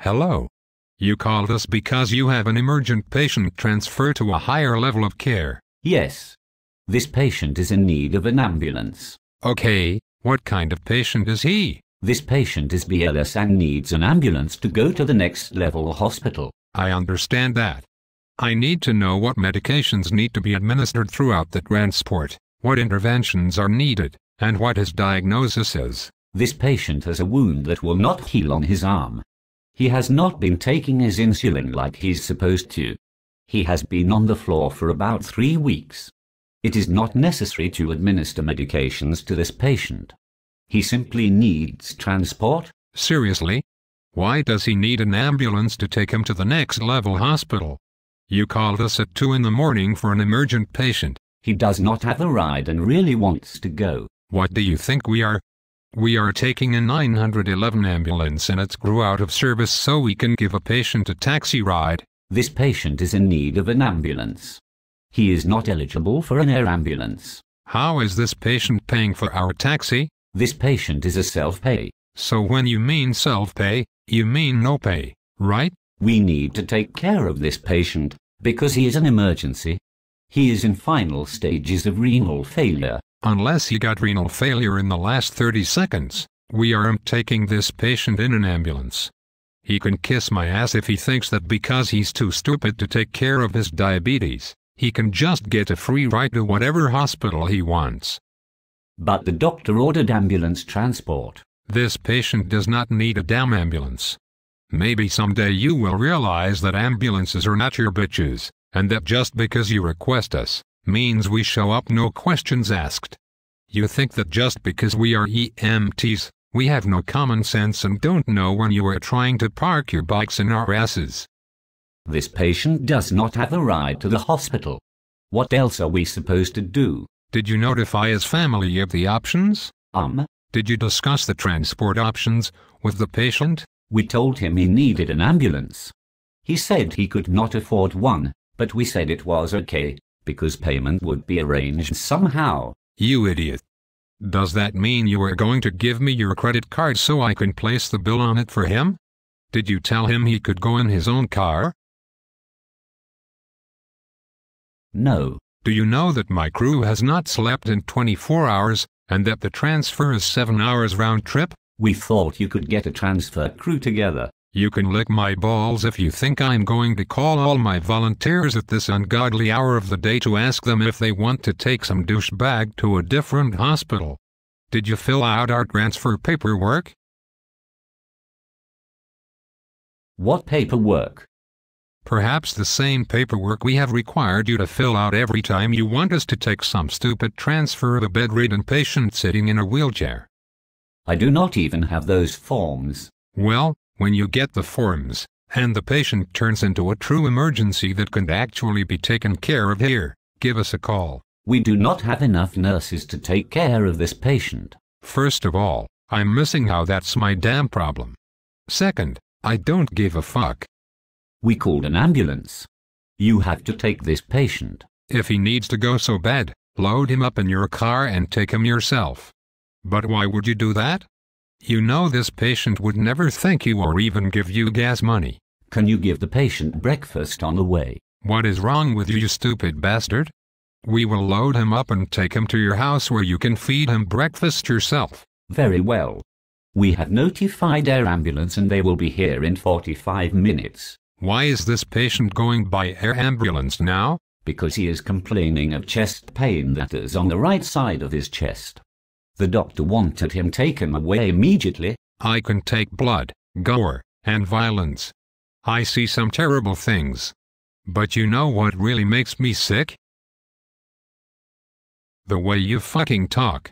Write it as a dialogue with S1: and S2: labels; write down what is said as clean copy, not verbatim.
S1: Hello. You called us because you have an emergent patient transfer to a higher level of care.
S2: Yes. This patient is in need of an ambulance.
S1: Okay, what kind of patient is he?
S2: This patient is BLS and needs an ambulance to go to the next level hospital.
S1: I understand that. I need to know what medications need to be administered throughout the transport, what interventions are needed, and what his diagnosis is.
S2: This patient has a wound that will not heal on his arm. He has not been taking his insulin like he's supposed to. He has been on the floor for about 3 weeks. It is not necessary to administer medications to this patient. He simply needs transport.
S1: Seriously? Why does he need an ambulance to take him to the next level hospital? You called us at 2 in the morning for an emergent patient.
S2: He does not have a ride and really wants to go.
S1: What do you think we are? We are taking a 911 ambulance and it's grew out of service so we can give a patient a taxi ride.
S2: This patient is in need of an ambulance. He is not eligible for an air ambulance.
S1: How is this patient paying for our taxi?
S2: This patient is a self-pay.
S1: So when you mean self-pay, you mean no pay, right?
S2: We need to take care of this patient because he is an emergency. He is in final stages of renal failure.
S1: Unless he got renal failure in the last 30 seconds, we aren't taking this patient in an ambulance. He can kiss my ass if he thinks that because he's too stupid to take care of his diabetes, he can just get a free ride to whatever hospital he wants.
S2: But the doctor ordered ambulance transport.
S1: This patient does not need a damn ambulance. Maybe someday you will realize that ambulances are not your bitches, and that just because you request us, means we show up no questions asked. You think that just because we are EMTs, we have no common sense and don't know when you are trying to park your bikes in our asses.
S2: This patient does not have a ride to the hospital. What else are we supposed to do?
S1: Did you notify his family of the options? Did you discuss the transport options with the patient?
S2: We told him he needed an ambulance. He said he could not afford one, but we said it was okay, because payment would be arranged somehow.
S1: You idiot. Does that mean you are going to give me your credit card so I can place the bill on it for him? Did you tell him he could go in his own car?
S2: No.
S1: Do you know that my crew has not slept in 24 hours, and that the transfer is 7 hours round trip?
S2: We thought you could get a transfer crew together.
S1: You can lick my balls if you think I'm going to call all my volunteers at this ungodly hour of the day to ask them if they want to take some douchebag to a different hospital. Did you fill out our transfer paperwork?
S2: What paperwork?
S1: Perhaps the same paperwork we have required you to fill out every time you want us to take some stupid transfer of a bedridden patient sitting in a wheelchair.
S2: I do not even have those forms.
S1: Well, when you get the forms, and the patient turns into a true emergency that can actually be taken care of here, give us a call.
S2: We do not have enough nurses to take care of this patient.
S1: First of all, I'm missing how that's my damn problem. Second, I don't give a fuck.
S2: We called an ambulance. You have to take this patient.
S1: If he needs to go so bad, load him up in your car and take him yourself. But why would you do that? You know this patient would never thank you or even give you gas money.
S2: Can you give the patient breakfast on the way?
S1: What is wrong with you, you stupid bastard? We will load him up and take him to your house where you can feed him breakfast yourself.
S2: Very well. We have notified air ambulance and they will be here in 45 minutes.
S1: Why is this patient going by air ambulance now?
S2: Because he is complaining of chest pain that is on the right side of his chest. The doctor wanted him taken away immediately.
S1: I can take blood, gore, and violence. I see some terrible things. But you know what really makes me sick? The way you fucking talk.